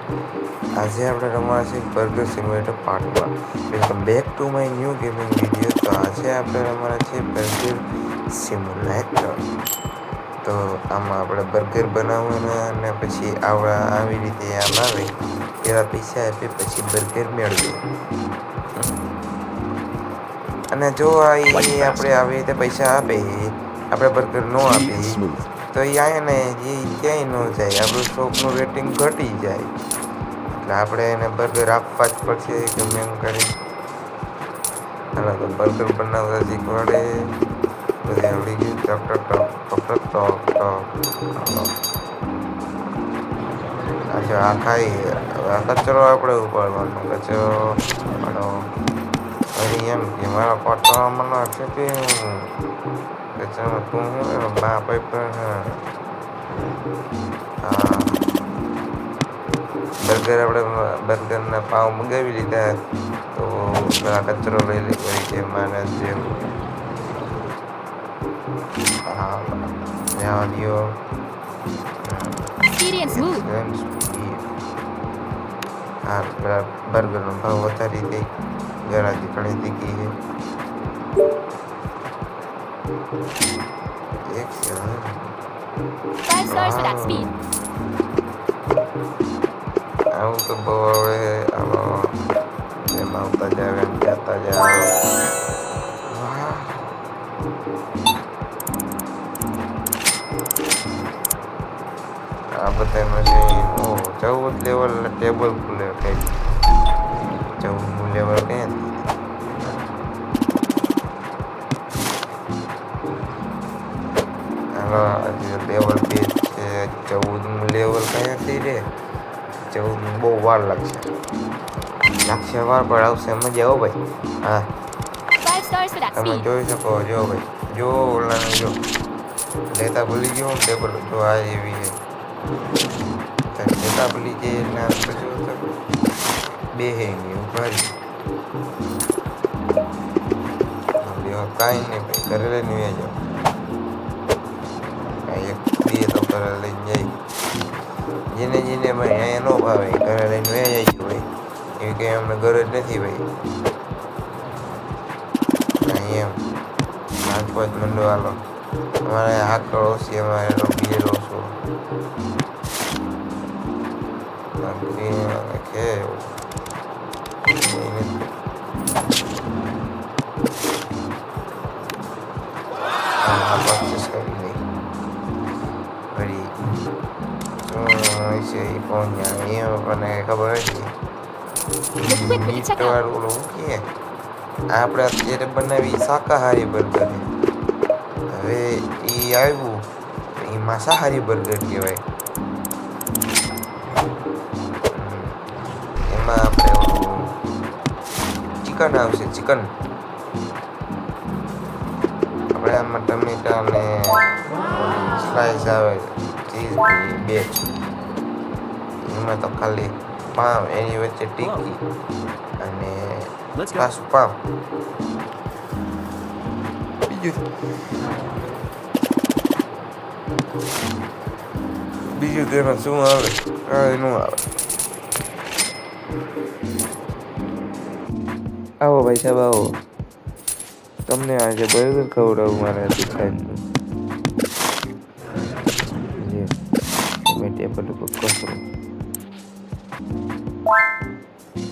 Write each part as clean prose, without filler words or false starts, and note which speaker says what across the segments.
Speaker 1: આજે આપણે રમવાના છે burger simulator part 1. Welcome back to my new gaming video. તો આજે આપણે રમવાના છે બર્ગર સિમ્યુલેટર. તો આમાં આપણે બર્ગર બનાવવાના અને પછી આવી રીતે આમ આવે એવા પૈસા આપે પછી બર્ગર મેળવીએ. અને જો આપણે આવી રીતે પૈસા આપે આપણે બર્ગર ન આપે તો એ આવે ને એ ક્યાંય ન જાય, આપણું શોપનું રેટિંગ ઘટી જાય. એટલે આપણે એને બર્ગર આપવા જ પડશે ગમે એમ કરી. હાલો તો બર્ગર બનાવતા શીખવાડે. બધી આવડી ગયું. ટક ટક ટક ટક ટક હાલો અચ્છા આ ખાઈ આ કચરો આપણે ઉપાડવાનો. કચરો ઉપાડો. વળી એમ કે મારા પાટણ છે કે કચરામાં તું હું બા પેપર હા બર્ગરના પાવ મંગાવી લીધા. તો પેલા કચરો લઈ લે કે મારે જેવું હા જવા દો. હા પેલા બર્ગરનો ભાવ વધારી દઈ. ગરાજી ઘણી દીધી છે. એક આવું તો બહુ હવે હાલો એમ આવતા જાવ એમ જતા જાવ. આ બધા મશીન 14 લેવલ ટેબલ ખુલે કઈ 14 લેવલ ક્યાંથી લેવલ 2 છે. 14 લેવલ ક્યાંથી રે 14 બહુ વાર લાગશે વાર પણ આવશે મજા આવો ભાઈ. હા તમે જોઈ શકો જો ભાઈ જો ઓલાને જો લેતા ભૂલી ગયો ટેબલ જો આ એવી છે લેતા ભૂલી જાય એટલે બે હે ઉભા કાંઈ નહીં ભાઈ ઘરે લઈને જાઓ. એક બે તો ઘરે લઈને જાય જેને ભાઈ અહીંયા ન ભાવે ઘરે લઈને જાય ભાઈ એવી કંઈ અમને ગરજ નથી ભાઈ. એમ નાખવા જ મંડો હાલો અમારે આકળ ઓછી અમારે એનો બિયર ઓછો છે. પરચેસ કરી લઈ વળી શું છે એ પહોંચ્યા એ મને ખબર હતી મીટવાળું ઓલું કે આપણે અત્યારે બનાવી શાકાહારી બર્ગર. હવે એ આવ્યું એ માંસાહારી બર્ગર કહેવાય. એમાં આપણે ઓલું ચિકન આવશે. ચિકન આપણે આમાં ટમેટા અને સ્લાઈસ આવે ચીઝ બે એમાં તો ખાલી પાવ એની વચ્ચે ટીકી અને પાછું પાવ બીજું તેમાં શું આવે કાંઈ ન આવે. આવો ભાઈ સાહેબ આવો તમને આજે બર્ગર ખવડાવું મારાથી ખાઈને. ટેબલ ઉપર કચરો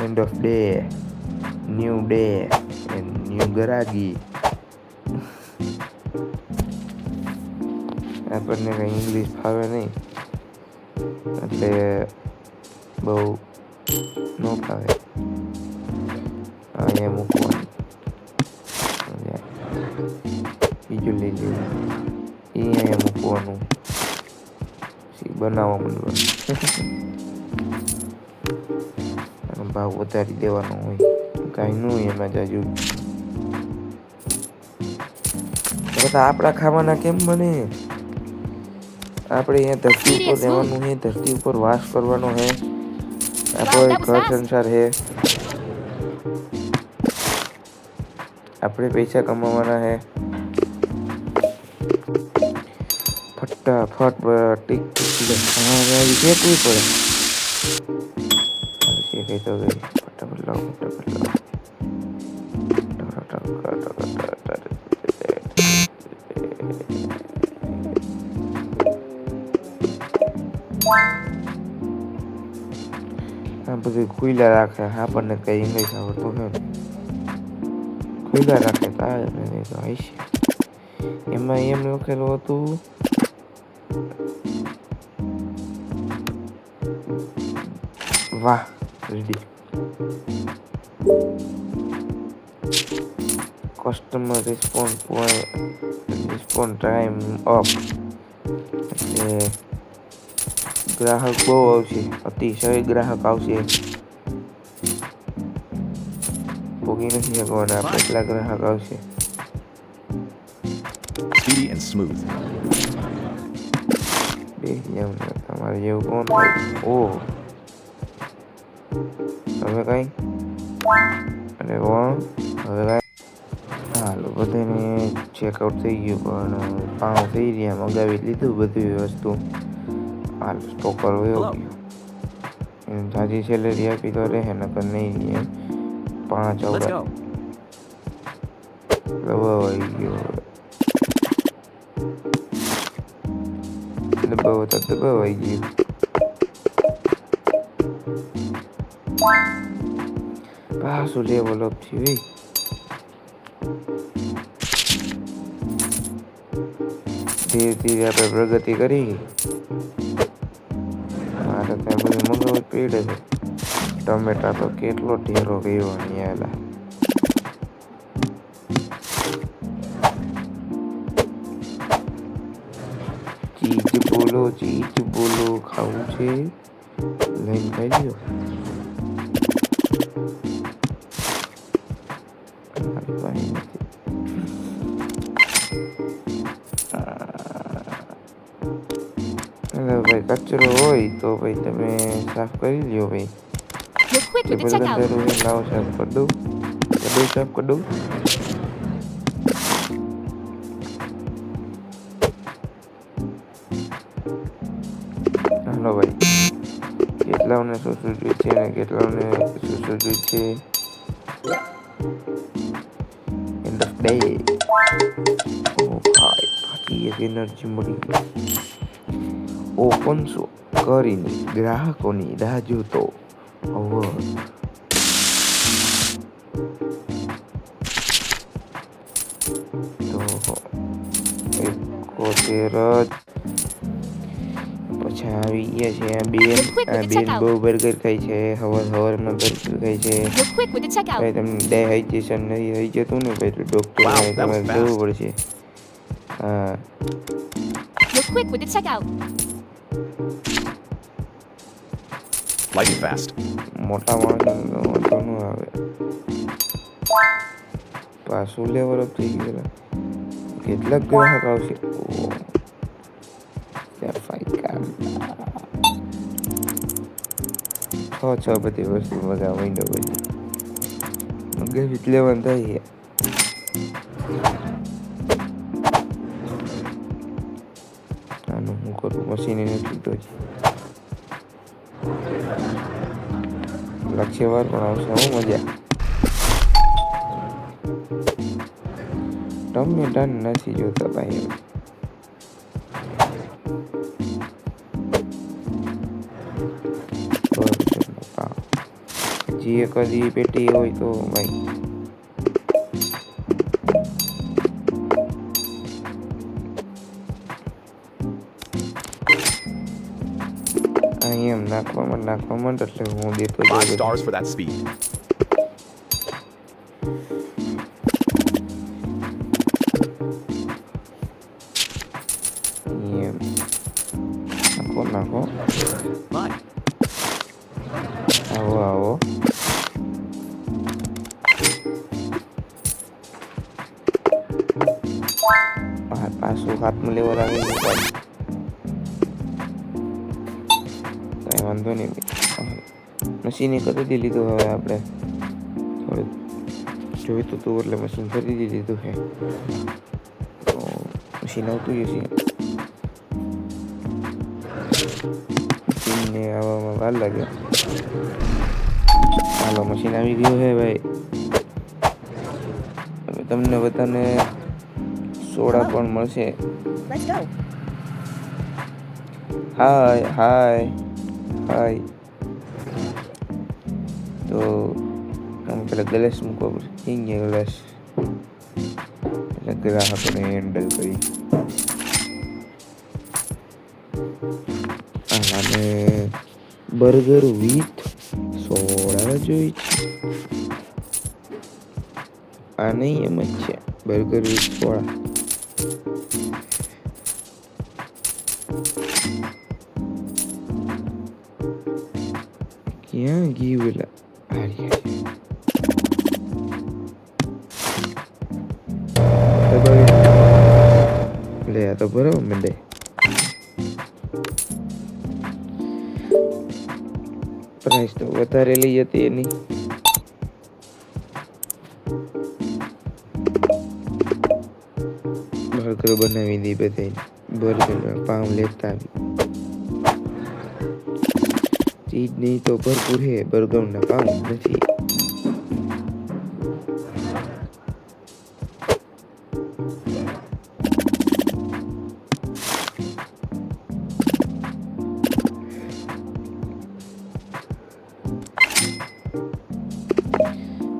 Speaker 1: end of day new day and new ગરાગી. આપણને કંઈ ઇંગ્લિશ ફાવે નહીં એટલે બહુ ન ફાવે. અહીંયા મૂકવાનું બીજું લઈ લેવું એ અહીંયા મૂકવાનું બનાવવા માંડવાનું ભાવ વધારી દેવાનો હોય કાંઈ ન હોય એમાં જાજુ. બધા આપણા ખાવાના કેમ બને? આપણે અહીંયા ધરતી ઉપર રહેવાનું છે, ધરતી ઉપર વાસ કરવાનો છે, આપણો એક ઘર સંસાર છે, આપણે પૈસા કમાવાના છે. ફટાફટ ટીક ટીક ફેંકવી પડે. गई तो गई फटाफट लाओ આ બધું ખુલ્લા રાખે આપણને કઈ ઇંગ્લિશ આવડતું નથી ખુલ્લા રાખે તો આવે તો હશે એમાં એમ લખેલું હતું વાહ ready customer response time up એટલે ગ્રાહક બહુ આવશે અતિશય ગ્રાહક આવશે ભોગી નથી શકવાના કેટલા ગ્રાહક આવશે
Speaker 2: Speedy and smooth.
Speaker 1: બે જેમ તમારે જેવું કોણ થાય ઓહ હવે કઈ અને હવે કઈ હાલો બધાને ચેકઆઉટ થઈ ગયું પણ પાઉં થઈ રહ્યા મગાવી લીધું બધી વસ્તુ હાલ સ્ટોકર વયો ગયો એને જાજી સેલેરી આપી તો રહે નકર નહીં એમ 5 આવડા દબાવાઈ ગયો દબાવાઈ ગયું પાછું લેવલ અપ થયું ધીરે ધીરે આપણે પ્રગતિ કરી મારે ત્યાં બધું મગાવવું પડે છે ટમેટા તો કેટલો ઢેરો ગયો અહીંયા ચીજ બોલો ખાવું છે લઈને ખાઈ લ્યો ભાઈ કચરો હોય તો ભાઈ તમે સાફ કરી લ્યો ભાઈ લાવો સાફ કરી દઉં સાફ કરી દઉં હાલો ભાઈ કેટલાઓને શું જોઈએ છે ને કેટલાઓને શું જોઈએ છે એન્ડ ઓફ ડે ઓ ભાઈ પાછી એક એનર્જી મળી ઓપન શો કરીને ગ્રાહકોની રાહ જોતો અવર તો 71 પછી આવી ગયા છે બેન બહુ બર્ગર ખાય છે હવારમાં બર્ગર ખાય છે ભાઈ તમને ડાયહાઇડ્રેશન નહીં થઈ જતું ને ભાઈ ડોક્ટર તમારે જવું પડશે હા
Speaker 2: Light and fast.
Speaker 1: મોટા માણસને વાંધો ન આવે પાછું લેવલ અપ થઈ ગયેલા કેટલાક ગ્રાહક આવશે છ બધી વસ્તુ મગા વિન્ડો બધી મગાવી લેવાનું થાય છે આનું હું કરું મશીન એને લીધો છે લક્ષ્યવાર પણ આવશે હું મજા ટમેટા નથી જોતા ભાઈ જે કદી પેટી હોય તો ભાઈ અહીંયા નાખવા માંડ એટલે હું દેતો
Speaker 2: 5 stars for that speed.
Speaker 1: નાખો
Speaker 2: Bye.
Speaker 1: આવો પાછું હાથમાં લેવલ આવી ગયું કાંઈ વાંધો નહીં મશીને ખરીદી લીધું હવે આપણે થોડું જોઈતું હતું એટલે મશીન ખરીદી લીધું છે તો મશીન આવતું જશે મશીનને આવવામાં વાર લાગે હાલો મશીન આવી ગયું છે ભાઈ. હવે તમને બધાને સોડા પણ મળશે. હાય હાય હાય. તો આમ પેલા ગ્લાસ મૂકવા પડશે. અહીંયા ગ્લાસ એટલે ગ્રાહકોને હેન્ડલ કરી અને બર્ગર વિથ સોડા જોઈ છે. આ નહીં એમ જ છે બર્ગર વિથ સોડા. ક્યાં ગયું પેલા? લે આ તો બરાબર મંડે. પ્રાઇસ તો વધારે લઈ જતી એની. બર્ગર બનાવી દી બધાય. બર્ગર પાઉં લેતા આવી. ચીજ નહીં તો ભરપૂર હે, બર્ગરના પાઉં નથી.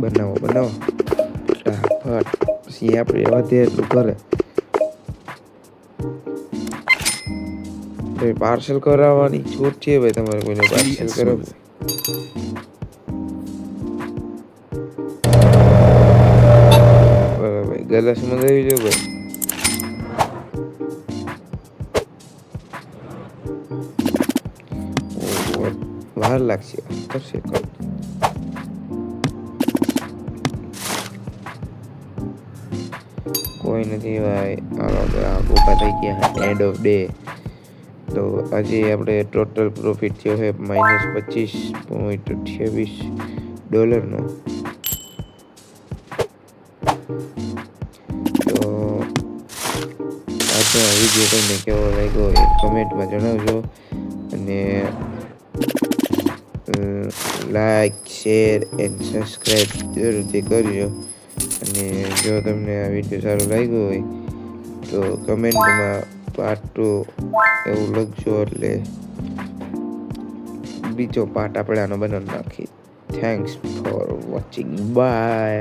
Speaker 1: બનાવો બનાવો ફટાફટ. પછી આપણે વધે એટલું કરે. પાર્સલ કરાવવાની છૂટ છે ભાઈ. તમારે કોઈને પાર્સલ કરાવવું બરાબર ભાઈ. ગલાસ મંગાવી લો ભાઈ. વાર લાગશે કરશે કર. કોઈ નથી ભાઈ. હાલો ઊભા થઈ ગયા. And of day. તો આજે આપણે ટોટલ પ્રોફિટ થયો છે -$25.28. તો આજનો વિડીયો તમને કેવો લાગ્યો એ કમેન્ટમાં જણાવજો. અને લાઈક શેર એન્ડ સબસ્ક્રાઈબ જરૂરથી કરજો. અને જો તમને આ વિડીયો સારો લાગ્યો હોય તો કમેન્ટમાં પાર્ટ 2 એવું લખજો. એટલે બીજો પાર્ટ આપણે આનો બનાવી નાખીએ. Thanks for watching. બાય.